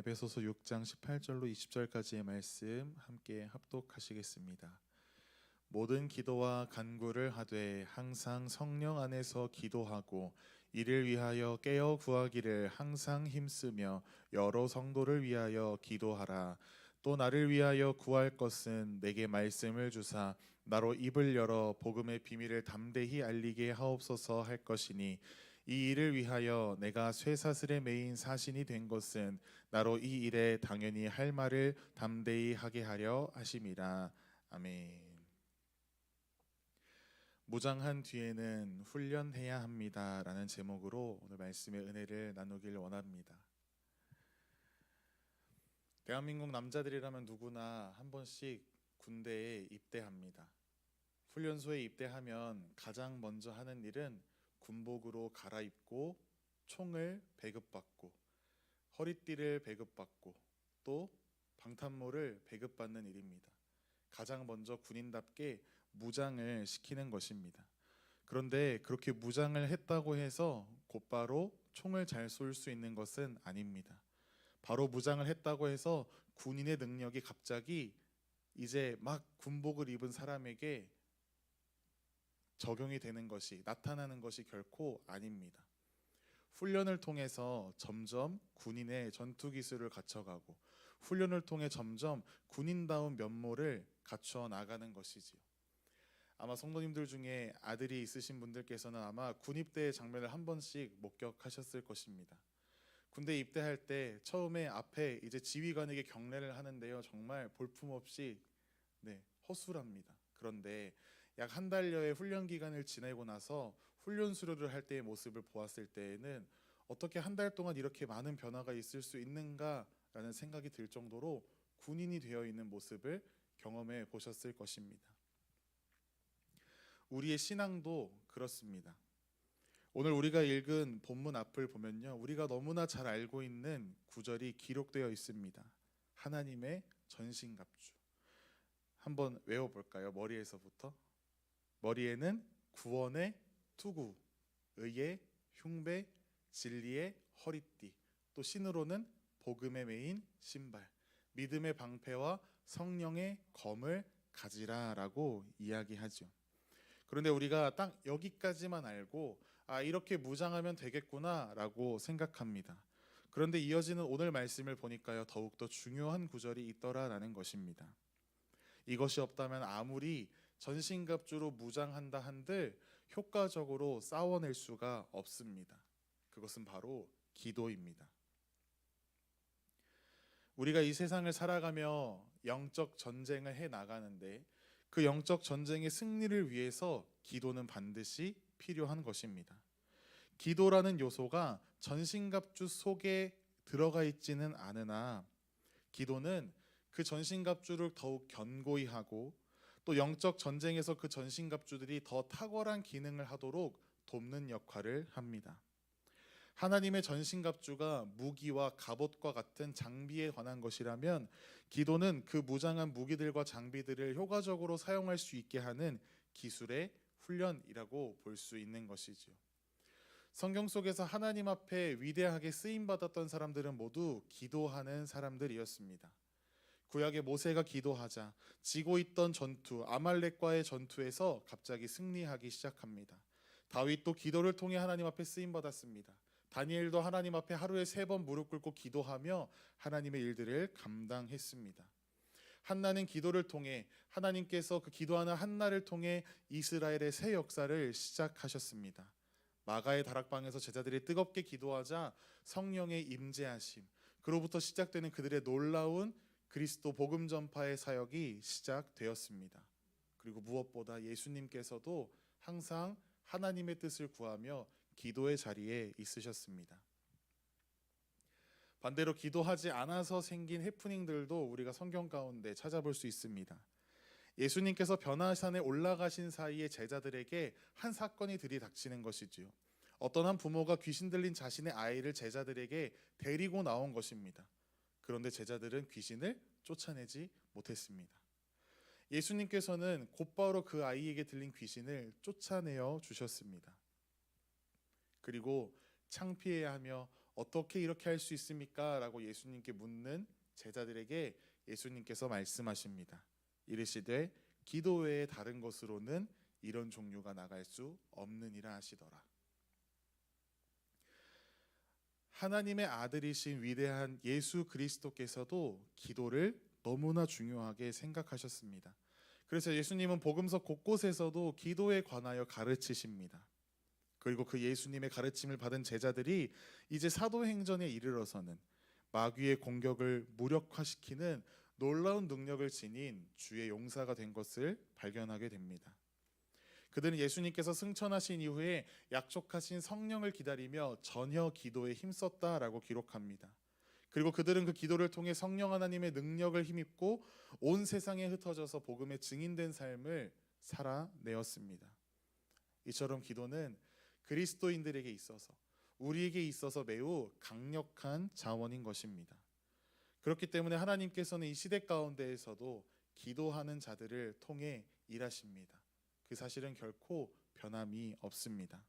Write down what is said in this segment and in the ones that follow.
에베소서 6장 18절로 20절까지의 말씀 함께 합독하시겠습니다. 모든 기도와 간구를 하되 항상 성령 안에서 기도하고 이를 위하여 깨어 구하기를 항상 힘쓰며 여러 성도를 위하여 기도하라. 또 나를 위하여 구할 것은 내게 말씀을 주사 나로 입을 열어 복음의 비밀을 담대히 알리게 하옵소서 할 것이니, 이 일을 위하여 내가 쇠사슬에 매인 사신이 된 것은 나로 이 일에 당연히 할 말을 담대히 하게 하려 하심이라. 아멘. 무장한 뒤에는 훈련해야 합니다 라는 제목으로 오늘 말씀의 은혜를 나누길 원합니다. 대한민국 남자들이라면 누구나 한 번씩 군대에 입대합니다. 훈련소에 입대하면 가장 먼저 하는 일은 군복으로 갈아입고 총을 배급받고 허리띠를 배급받고 또 방탄모를 배급받는 일입니다. 가장 먼저 군인답게 무장을 시키는 것입니다. 그런데 그렇게 무장을 했다고 해서 곧바로 총을 잘 쏠 수 있는 것은 아닙니다. 바로 무장을 했다고 해서 군인의 능력이 갑자기 이제 막 군복을 입은 사람에게 적용이 되는 것이, 나타나는 것이 결코 아닙니다. 훈련을 통해서 점점 군인의 전투 기술을 갖춰가고 훈련을 통해 점점 군인다운 면모를 갖추어 나가는 것이지요. 아마 성도님들 중에 아들이 있으신 분들께서는 아마 군입대의 장면을 한 번씩 목격하셨을 것입니다. 군대 입대할 때 처음에 앞에 이제 지휘관에게 경례를 하는데요, 정말 볼품없이 허술합니다. 그런데 약 한 달여의 훈련 기간을 지내고 나서 훈련 수료를 할 때의 모습을 보았을 때에는 어떻게 한 달 동안 이렇게 많은 변화가 있을 수 있는가라는 생각이 들 정도로 군인이 되어 있는 모습을 경험해 보셨을 것입니다. 우리의 신앙도 그렇습니다. 오늘 우리가 읽은 본문 앞을 보면요, 우리가 너무나 잘 알고 있는 구절이 기록되어 있습니다. 하나님의 전신갑주. 한번 외워볼까요? 머리에서부터. 머리에는 구원의 투구, 의의 흉배, 진리의 허리띠, 또 신으로는 복음의 메인 신발, 믿음의 방패와 성령의 검을 가지라라고 이야기하죠. 그런데 우리가 딱 여기까지만 알고 이렇게 무장하면 되겠구나라고 생각합니다. 그런데 이어지는 오늘 말씀을 보니까요, 더욱더 중요한 구절이 있더라라는 것입니다. 이것이 없다면 아무리 전신갑주로 무장한다 한들 효과적으로 싸워낼 수가 없습니다. 그것은 바로 기도입니다. 우리가 이 세상을 살아가며 영적 전쟁을 해 나가는데 그 영적 전쟁의 승리를 위해서 기도는 반드시 필요한 것입니다. 기도라는 요소가 전신갑주 속에 들어가 있지는 않으나 기도는 그 전신갑주를 더욱 견고히 하고 또 영적 전쟁에서 그 전신갑주들이 더 탁월한 기능을 하도록 돕는 역할을 합니다. 하나님의 전신갑주가 무기와 갑옷과 같은 장비에 관한 것이라면 기도는 그 무장한 무기들과 장비들을 효과적으로 사용할 수 있게 하는 기술의 훈련이라고 볼 수 있는 것이지요. 성경 속에서 하나님 앞에 위대하게 쓰임받았던 사람들은 모두 기도하는 사람들이었습니다. 구약의 모세가 기도하자 지고 있던 전투, 아말렉과의 전투에서 갑자기 승리하기 시작합니다. 다윗도 기도를 통해 하나님 앞에 쓰임받았습니다. 다니엘도 하나님 앞에 하루에 3번 무릎 꿇고 기도하며 하나님의 일들을 감당했습니다. 한나는 기도를 통해 하나님께서 그 기도하는 한나를 통해 이스라엘의 새 역사를 시작하셨습니다. 마가의 다락방에서 제자들이 뜨겁게 기도하자 성령의 임재하심, 그로부터 시작되는 그들의 놀라운 그리스도 복음 전파의 사역이 시작되었습니다. 그리고 무엇보다 예수님께서도 항상 하나님의 뜻을 구하며 기도의 자리에 있으셨습니다. 반대로 기도하지 않아서 생긴 해프닝들도 우리가 성경 가운데 찾아볼 수 있습니다. 예수님께서 변화산에 올라가신 사이에 제자들에게 한 사건이 들이닥치는 것이지요. 어떤 한 부모가 귀신 들린 자신의 아이를 제자들에게 데리고 나온 것입니다. 그런데 제자들은 귀신을 쫓아내지 못했습니다. 예수님께서는 곧바로 그 아이에게 들린 귀신을 쫓아내어 주셨습니다. 그리고 창피해하며 어떻게 이렇게 할 수 있습니까? 라고 예수님께 묻는 제자들에게 예수님께서 말씀하십니다. 이르시되 기도 외에 다른 것으로는 이런 종류가 나갈 수 없느니라 하시더라. 하나님의 아들이신 위대한 예수 그리스도께서도 기도를 너무나 중요하게 생각하셨습니다. 그래서 예수님은 복음서 곳곳에서도 기도에 관하여 가르치십니다. 그리고 그 예수님의 가르침을 받은 제자들이 이제 사도행전에 이르러서는 마귀의 공격을 무력화시키는 놀라운 능력을 지닌 주의 용사가 된 것을 발견하게 됩니다. 그들은 예수님께서 승천하신 이후에 약속하신 성령을 기다리며 전혀 기도에 힘썼다라고 기록합니다. 그리고 그들은 그 기도를 통해 성령 하나님의 능력을 힘입고 온 세상에 흩어져서 복음의 증인된 삶을 살아내었습니다. 이처럼 기도는 그리스도인들에게 있어서, 우리에게 있어서 매우 강력한 자원인 것입니다. 그렇기 때문에 하나님께서는 이 시대 가운데에서도 기도하는 자들을 통해 일하십니다. 그 사실은 결코 변함이 없습니다.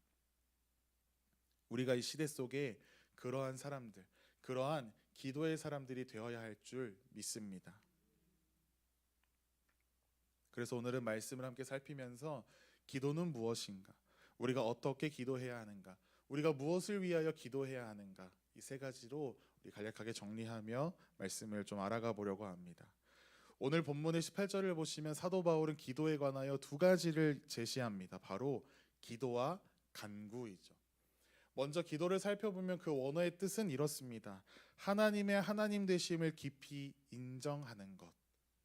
우리가 이 시대 속에 그러한 사람들, 그러한 기도의 사람들이 되어야 할 줄 믿습니다. 그래서 오늘은 말씀을 함께 살피면서 기도는 무엇인가, 우리가 어떻게 기도해야 하는가, 우리가 무엇을 위하여 기도해야 하는가, 이 세 가지로 우리 간략하게 정리하며 말씀을 좀 알아가 보려고 합니다. 오늘 본문의 18절을 보시면 사도 바울은 기도에 관하여 두 가지를 제시합니다. 바로 기도와 간구이죠. 먼저 기도를 살펴보면 그 원어의 뜻은 이렇습니다. 하나님의 하나님 되심을 깊이 인정하는 것,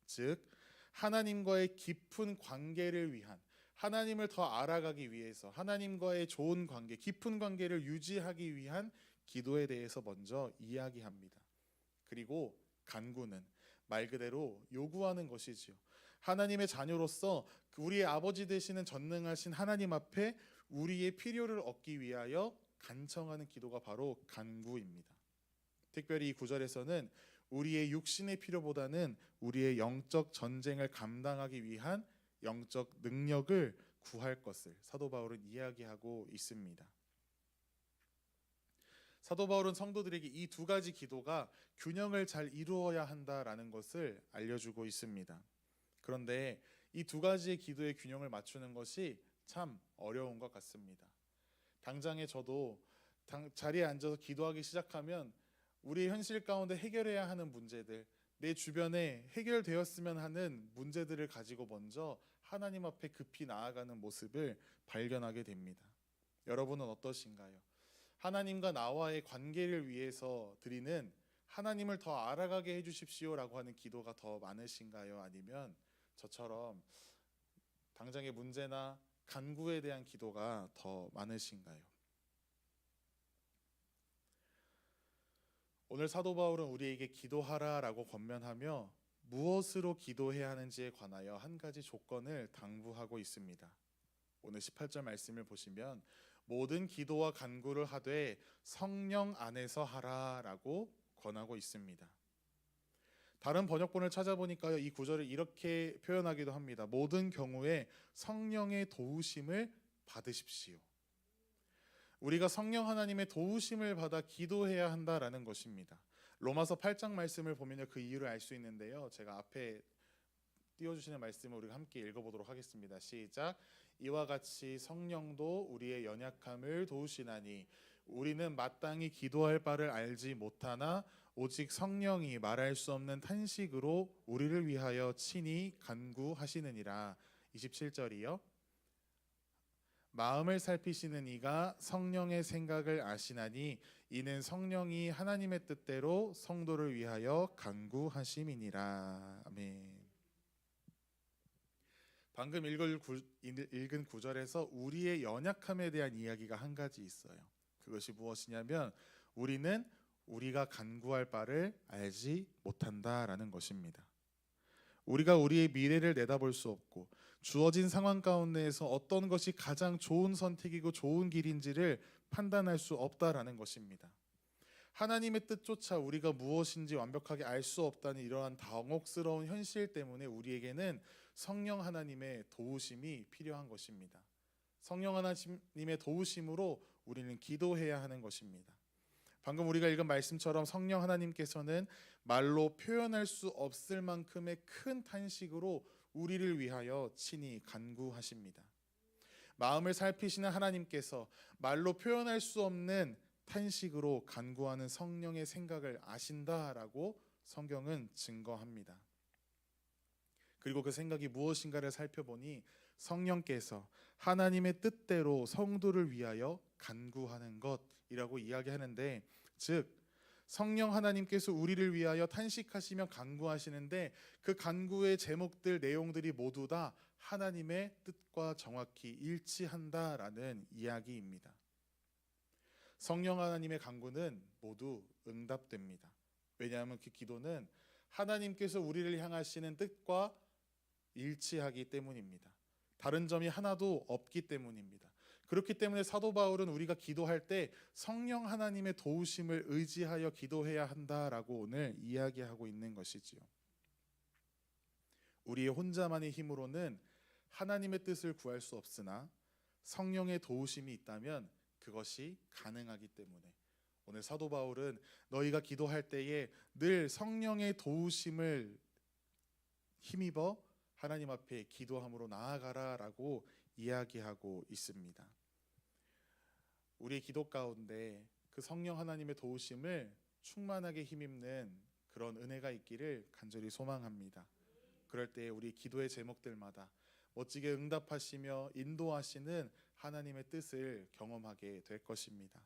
즉 하나님과의 깊은 관계를 위한, 하나님을 더 알아가기 위해서 하나님과의 좋은 관계, 깊은 관계를 유지하기 위한 기도에 대해서 먼저 이야기합니다. 그리고 간구는 말 그대로 요구하는 것이지요. 하나님의 자녀로서 우리의 아버지 되시는 전능하신 하나님 앞에 우리의 필요를 얻기 위하여 간청하는 기도가 바로 간구입니다. 특별히 이 구절에서는 우리의 육신의 필요보다는 우리의 영적 전쟁을 감당하기 위한 영적 능력을 구할 것을 사도 바울은 이야기하고 있습니다. 사도 바울은 성도들에게 이 두 가지 기도가 균형을 잘 이루어야 한다라는 것을 알려주고 있습니다. 그런데 이 두 가지의 기도의 균형을 맞추는 것이 참 어려운 것 같습니다. 당장에 저도 자리에 앉아서 기도하기 시작하면 우리 현실 가운데 해결해야 하는 문제들, 내 주변에 해결되었으면 하는 문제들을 가지고 먼저 하나님 앞에 급히 나아가는 모습을 발견하게 됩니다. 여러분은 어떠신가요? 하나님과 나와의 관계를 위해서 드리는 하나님을 더 알아가게 해주십시오라고 하는 기도가 더 많으신가요? 아니면 저처럼 당장의 문제나 간구에 대한 기도가 더 많으신가요? 오늘 사도 바울은 우리에게 기도하라라고 권면하며 무엇으로 기도해야 하는지에 관하여 한 가지 조건을 당부하고 있습니다. 오늘 18절 말씀을 보시면 모든 기도와 간구를 하되 성령 안에서 하라라고 권하고 있습니다. 다른 번역본을 찾아보니까요, 이 구절을 이렇게 표현하기도 합니다. 모든 경우에 성령의 도우심을 받으십시오. 우리가 성령 하나님의 도우심을 받아 기도해야 한다라는 것입니다. 로마서 8장 말씀을 보면 그 이유를 알 수 있는데요. 제가 앞에 띄워주시는 말씀을 우리가 함께 읽어보도록 하겠습니다. 시작. 이와 같이 성령도 우리의 연약함을 도우시나니 우리는 마땅히 기도할 바를 알지 못하나 오직 성령이 말할 수 없는 탄식으로 우리를 위하여 친히 간구하시느니라. 27절이요. 마음을 살피시는 이가 성령의 생각을 아시나니 이는 성령이 하나님의 뜻대로 성도를 위하여 간구하심이니라. 아멘. 방금 읽은 구절에서 우리의 연약함에 대한 이야기가 한 가지 있어요. 그것이 무엇이냐면 우리는 우리가 간구할 바를 알지 못한다라는 것입니다. 우리가 우리의 미래를 내다볼 수 없고 주어진 상황 가운데에서 어떤 것이 가장 좋은 선택이고 좋은 길인지를 판단할 수 없다라는 것입니다. 하나님의 뜻조차 우리가 무엇인지 완벽하게 알 수 없다는 이러한 당혹스러운 현실 때문에 우리에게는 성령 하나님의 도우심이 필요한 것입니다. 성령 하나님의 도우심으로 우리는 기도해야 하는 것입니다. 방금 우리가 읽은 말씀처럼 성령 하나님께서는 말로 표현할 수 없을 만큼의 큰 탄식으로 우리를 위하여 친히 간구하십니다. 마음을 살피시는 하나님께서 말로 표현할 수 없는 탄식으로 간구하는 성령의 생각을 아신다라고 성경은 증거합니다. 그리고 그 생각이 무엇인가를 살펴보니 성령께서 하나님의 뜻대로 성도를 위하여 간구하는 것이라고 이야기하는데, 즉 성령 하나님께서 우리를 위하여 탄식하시며 간구하시는데 그 간구의 제목들, 내용들이 모두 다 하나님의 뜻과 정확히 일치한다라는 이야기입니다. 성령 하나님의 간구는 모두 응답됩니다. 왜냐하면 그 기도는 하나님께서 우리를 향하시는 뜻과 일치하기 때문입니다. 다른 점이 하나도 없기 때문입니다. 그렇기 때문에 사도 바울은 우리가 기도할 때 성령 하나님의 도우심을 의지하여 기도해야 한다라고 오늘 이야기하고 있는 것이지요. 우리의 혼자만의 힘으로는 하나님의 뜻을 구할 수 없으나 성령의 도우심이 있다면 그것이 가능하기 때문에 오늘 사도 바울은 너희가 기도할 때에 늘 성령의 도우심을 힘입어 하나님 앞에 기도함으로 나아가라라고 이야기하고 있습니다. 우리의 기도 가운데 그 성령 하나님의 도우심을 충만하게 힘입는 그런 은혜가 있기를 간절히 소망합니다. 그럴 때 우리 기도의 제목들마다 멋지게 응답하시며 인도하시는 하나님의 뜻을 경험하게 될 것입니다.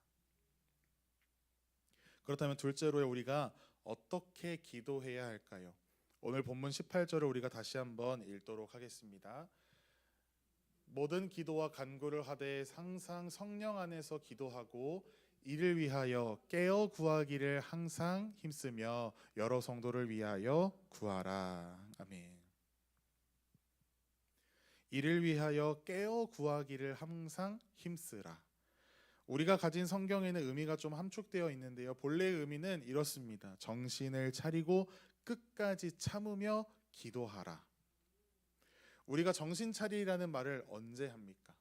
그렇다면 둘째로 우리가 어떻게 기도해야 할까요? 오늘 본문 18절을 우리가 다시 한번 읽도록 하겠습니다. 모든 기도와 간구를 하되 항상 성령 안에서 기도하고 이를 위하여 깨어 구하기를 항상 힘쓰며 여러 성도를 위하여 구하라. 아멘. 이를 위하여 깨어 구하기를 항상 힘쓰라. 우리가 가진 성경에는 의미가 좀 함축되어 있는데요. 본래의 의미는 이렇습니다. 정신을 차리고 끝까지 참으며 기도하라. 우리가 정신 차리라는 말을 언제 합니까?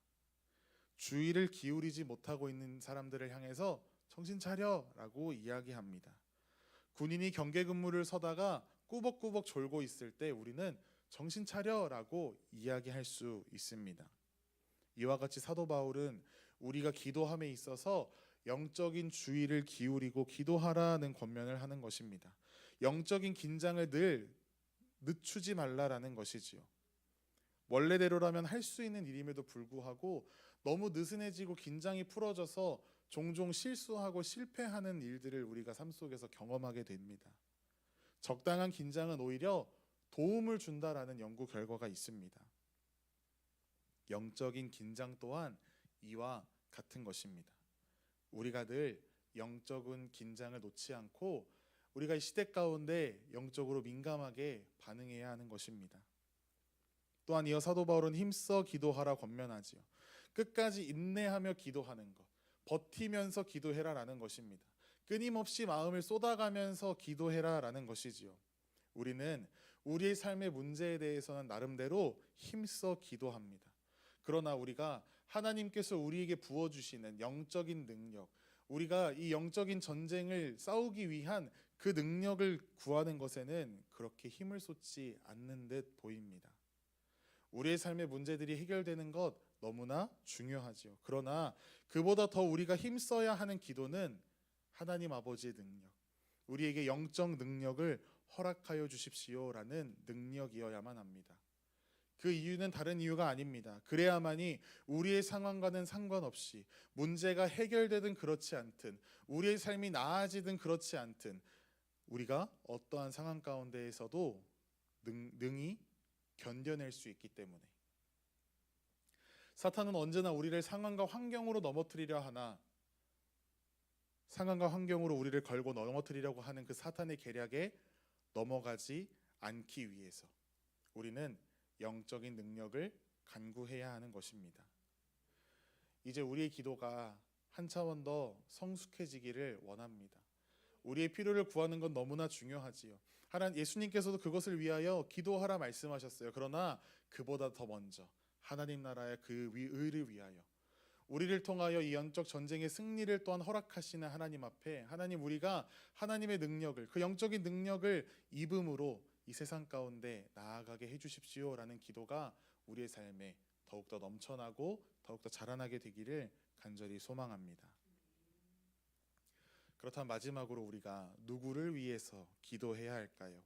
주의를 기울이지 못하고 있는 사람들을 향해서 정신 차려라고 이야기합니다. 군인이 경계 근무를 서다가 꾸벅꾸벅 졸고 있을 때 우리는 정신 차려라고 이야기할 수 있습니다. 이와 같이 사도 바울은 우리가 기도함에 있어서 영적인 주의를 기울이고 기도하라는 권면을 하는 것입니다. 영적인 긴장을 늘 늦추지 말라라는 것이지요. 원래대로라면 할 수 있는 일임에도 불구하고 너무 느슨해지고 긴장이 풀어져서 종종 실수하고 실패하는 일들을 우리가 삶 속에서 경험하게 됩니다. 적당한 긴장은 오히려 도움을 준다라는 연구 결과가 있습니다. 영적인 긴장 또한 이와 같은 것입니다. 우리가 늘 영적인 긴장을 놓지 않고 우리가 이 시대 가운데 영적으로 민감하게 반응해야 하는 것입니다. 또한 이어 사도 바울은 힘써 기도하라 권면하지요. 끝까지 인내하며 기도하는 것, 버티면서 기도해라라는 것입니다. 끊임없이 마음을 쏟아가면서 기도해라라는 것이지요. 우리는 우리의 삶의 문제에 대해서는 나름대로 힘써 기도합니다. 그러나 우리가 하나님께서 우리에게 부어주시는 영적인 능력, 우리가 이 영적인 전쟁을 싸우기 위한 그 능력을 구하는 것에는 그렇게 힘을 쏟지 않는 듯 보입니다. 우리의 삶의 문제들이 해결되는 것 너무나 중요하지요. 그러나 그보다 더 우리가 힘써야 하는 기도는 하나님 아버지의 능력, 우리에게 영적 능력을 허락하여 주십시오라는 능력이어야만 합니다. 그 이유는 다른 이유가 아닙니다. 그래야만이 우리의 상황과는 상관없이 문제가 해결되든 그렇지 않든 우리의 삶이 나아지든 그렇지 않든 우리가 어떠한 상황 가운데에서도 능히 견뎌낼 수 있기 때문에. 사탄은 언제나 우리를 상황과 환경으로 넘어뜨리려 하나 상황과 환경으로 우리를 걸고 넘어뜨리려고 하는 그 사탄의 계략에 넘어가지 않기 위해서 우리는 영적인 능력을 간구해야 하는 것입니다. 이제 우리의 기도가 한 차원 더 성숙해지기를 원합니다. 우리의 필요를 구하는 건 너무나 중요하지요. 예수님께서도 그것을 위하여 기도하라 말씀하셨어요. 그러나 그보다 더 먼저 하나님 나라의 그 의를 위하여 우리를 통하여 이 영적 전쟁의 승리를 또한 허락하시는 하나님 앞에 하나님 우리가 하나님의 능력을 그 영적인 능력을 입음으로 이 세상 가운데 나아가게 해주십시오라는 기도가 우리의 삶에 더욱더 넘쳐나고 더욱더 자라나게 되기를 간절히 소망합니다. 그렇다면 마지막으로 우리가 누구를 위해서 기도해야 할까요?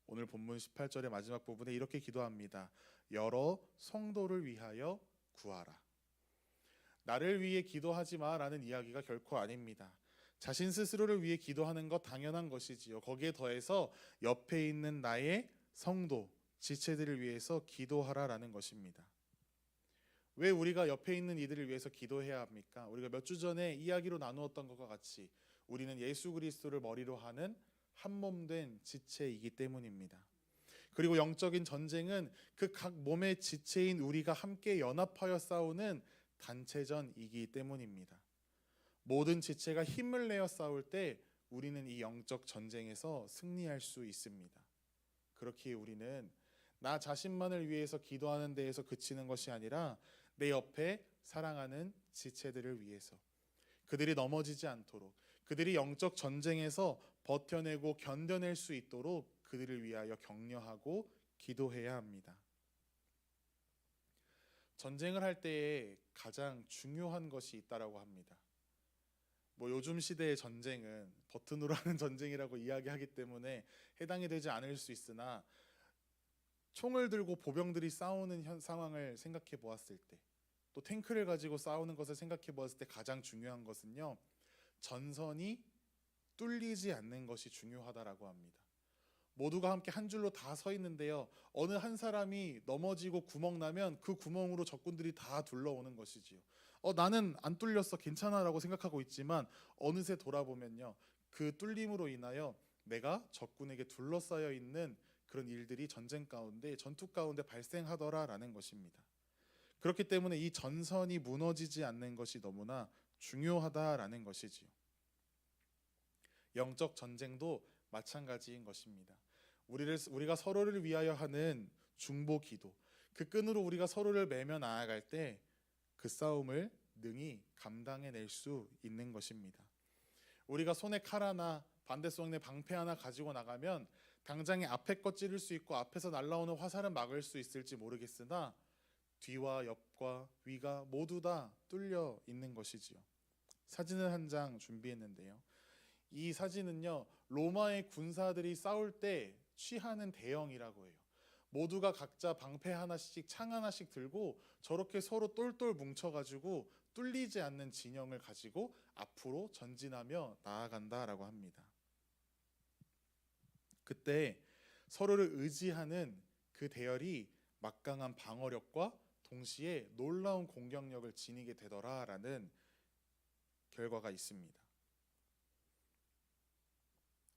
오늘 본문 18절의 마지막 부분에 이렇게 기도합니다. 여러 성도를 위하여 구하라. 나를 위해 기도하지 마라는 이야기가 결코 아닙니다. 자신 스스로를 위해 기도하는 것 당연한 것이지요. 거기에 더해서 옆에 있는 나의 성도, 지체들을 위해서 기도하라라는 것입니다. 왜 우리가 옆에 있는 이들을 위해서 기도해야 합니까? 우리가 몇 주 전에 이야기로 나누었던 것과 같이 우리는 예수 그리스도를 머리로 하는 한 몸 된 지체이기 때문입니다. 그리고 영적인 전쟁은 그 각 몸의 지체인 우리가 함께 연합하여 싸우는 단체전이기 때문입니다. 모든 지체가 힘을 내어 싸울 때 우리는 이 영적 전쟁에서 승리할 수 있습니다. 그렇기에 우리는 나 자신만을 위해서 기도하는 데에서 그치는 것이 아니라 내 옆에 사랑하는 지체들을 위해서 그들이 넘어지지 않도록 그들이 영적 전쟁에서 버텨내고 견뎌낼 수 있도록 그들을 위하여 격려하고 기도해야 합니다. 전쟁을 할 때에 가장 중요한 것이 있다라고 합니다. 요즘 시대의 전쟁은 버튼으로 하는 전쟁이라고 이야기하기 때문에 해당이 되지 않을 수 있으나 총을 들고 보병들이 싸우는 상황을 생각해 보았을 때, 또 탱크를 가지고 싸우는 것을 생각해 보았을 때 가장 중요한 것은요, 전선이 뚫리지 않는 것이 중요하다라고 합니다. 모두가 함께 한 줄로 다 서 있는데요, 어느 한 사람이 넘어지고 구멍 나면 그 구멍으로 적군들이 다 둘러오는 것이지요. 나는 안 뚫렸어, 괜찮아라고 생각하고 있지만 어느새 돌아보면요, 그 뚫림으로 인하여 내가 적군에게 둘러싸여 있는 그런 일들이 전쟁 가운데, 전투 가운데 발생하더라라는 것입니다. 그렇기 때문에 이 전선이 무너지지 않는 것이 너무나 중요하다라는 것이지요. 영적 전쟁도 마찬가지인 것입니다. 우리가 서로를 위하여 하는 중보 기도, 그 끈으로 우리가 서로를 매며 나아갈 때 그 싸움을 능히 감당해낼 수 있는 것입니다. 우리가 손에 칼 하나, 반대손에 방패 하나 가지고 나가면 당장에 앞에 거 찌를 수 있고 앞에서 날아오는 화살은 막을 수 있을지 모르겠으나 뒤와 옆과 위가 모두 다 뚫려 있는 것이지요. 사진을 한 장 준비했는데요, 이 사진은요, 로마의 군사들이 싸울 때 취하는 대형이라고 해요. 모두가 각자 방패 하나씩, 창 하나씩 들고 저렇게 서로 똘똘 뭉쳐가지고 뚫리지 않는 진영을 가지고 앞으로 전진하며 나아간다라고 합니다. 그때 서로를 의지하는 그 대열이 막강한 방어력과 동시에 놀라운 공격력을 지니게 되더라라는 결과가 있습니다.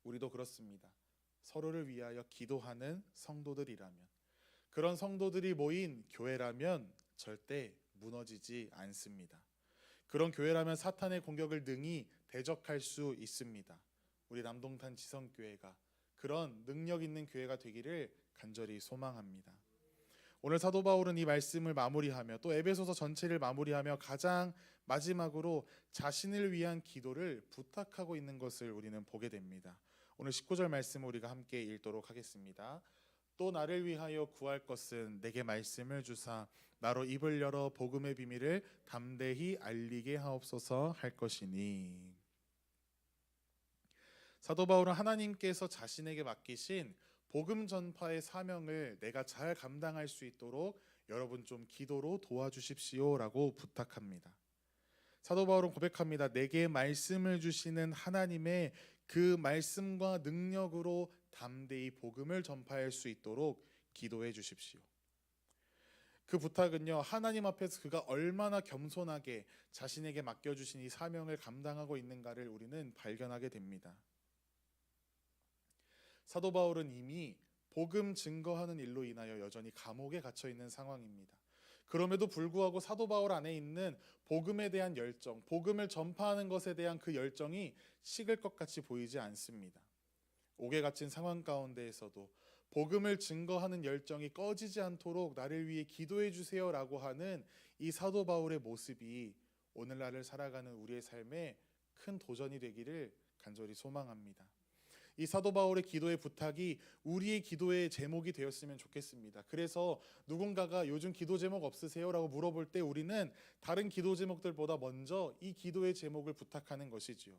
우리도 그렇습니다. 서로를 위하여 기도하는 성도들이라면, 그런 성도들이 모인 교회라면 절대 무너지지 않습니다. 그런 교회라면 사탄의 공격을 능히 대적할 수 있습니다. 우리 남동탄 지성교회가 그런 능력 있는 교회가 되기를 간절히 소망합니다. 오늘 사도 바울은 이 말씀을 마무리하며 또 에베소서 전체를 마무리하며 가장 마지막으로 자신을 위한 기도를 부탁하고 있는 것을 우리는 보게 됩니다. 오늘 19절 말씀을 우리가 함께 읽도록 하겠습니다. 또 나를 위하여 구할 것은 내게 말씀을 주사 나로 입을 열어 복음의 비밀을 담대히 알리게 하옵소서 할 것이니. 사도 바울은 하나님께서 자신에게 맡기신 복음 전파의 사명을 내가 잘 감당할 수 있도록 여러분 좀 기도로 도와주십시오라고 부탁합니다. 사도 바울은 고백합니다. 내게 말씀을 주시는 하나님의 그 말씀과 능력으로 담대히 복음을 전파할 수 있도록 기도해 주십시오. 그 부탁은요, 하나님 앞에서 그가 얼마나 겸손하게 자신에게 맡겨주신 이 사명을 감당하고 있는가를 우리는 발견하게 됩니다. 사도 바울은 이미 복음 증거하는 일로 인하여 여전히 감옥에 갇혀 있는 상황입니다. 그럼에도 불구하고 사도 바울 안에 있는 복음에 대한 열정, 복음을 전파하는 것에 대한 그 열정이 식을 것 같이 보이지 않습니다. 옥에 갇힌 상황 가운데에서도 복음을 증거하는 열정이 꺼지지 않도록 나를 위해 기도해 주세요라고 하는 이 사도 바울의 모습이 오늘날을 살아가는 우리의 삶에 큰 도전이 되기를 간절히 소망합니다. 이 사도 바울의 기도의 부탁이 우리의 기도의 제목이 되었으면 좋겠습니다. 그래서 누군가가 요즘 기도 제목 없으세요? 라고 물어볼 때 우리는 다른 기도 제목들보다 먼저 이 기도의 제목을 부탁하는 것이지요.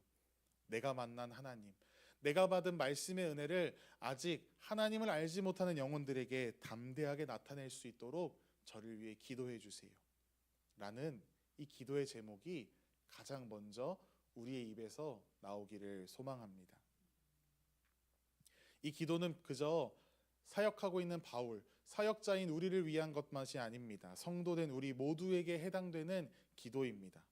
내가 만난 하나님, 내가 받은 말씀의 은혜를 아직 하나님을 알지 못하는 영혼들에게 담대하게 나타낼 수 있도록 저를 위해 기도해 주세요. 라는 이 기도의 제목이 가장 먼저 우리의 입에서 나오기를 소망합니다. 이 기도는 그저 사역하고 있는 바울, 사역자인 우리를 위한 것만이 아닙니다. 성도된 우리 모두에게 해당되는 기도입니다.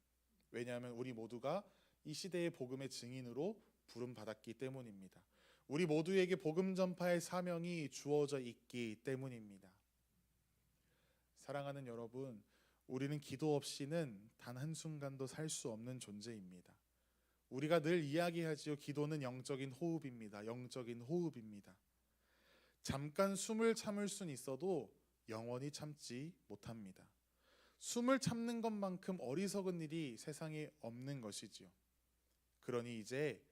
왜냐하면 우리 모두가 이 시대의 복음의 증인으로 부름받았기 때문입니다. 우리 모두에게 복음 전파의 사명이 주어져 있기 때문입니다. 사랑하는 여러분, 우리는 기도 없이는 단 한순간도 살 수 없는 존재입니다. 우리가 늘 이야기하지요. 기도는 영적인 호흡입니다. 영적인 호흡입니다. 잠깐 숨을 참을 수는 있어도 영원히 참지 못합니다. 숨을 참는 것만큼 어리석은 일이 세상에 없는 것이지요. 그러니 이제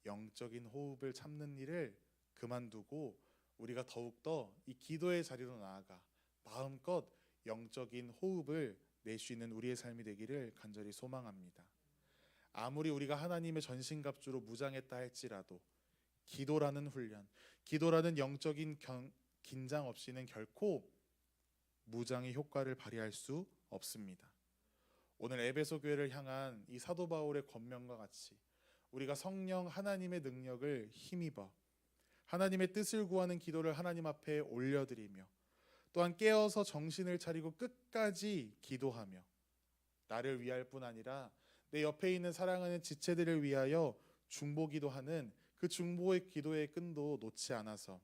영적인 호흡을 참는 일을 그만두고 우리가 더욱더 이 기도의 자리로 나아가 마음껏 영적인 호흡을 낼 수 있는 우리의 삶이 되기를 간절히 소망합니다. 아무리 우리가 하나님의 전신갑주로 무장했다 할지라도 기도라는 훈련, 기도라는 영적인 긴장 없이는 결코 무장의 효과를 발휘할 수 없습니다. 오늘 에베소 교회를 향한 이 사도 바울의 권면과 같이 우리가 성령 하나님의 능력을 힘입어 하나님의 뜻을 구하는 기도를 하나님 앞에 올려드리며 또한 깨어서 정신을 차리고 끝까지 기도하며 나를 위할 뿐 아니라 내 옆에 있는 사랑하는 지체들을 위하여 중보기도하는 그 중보의 기도의 끈도 놓지 않아서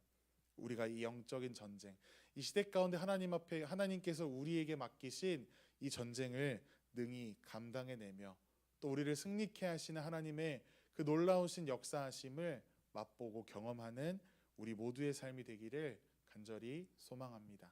우리가 이 영적인 전쟁, 이 시대 가운데 하나님 앞에 하나님께서 우리에게 맡기신 이 전쟁을 능히 감당해내며 또 우리를 승리케 하시는 하나님의 그 놀라우신 역사하심을 맛보고 경험하는 우리 모두의 삶이 되기를 간절히 소망합니다.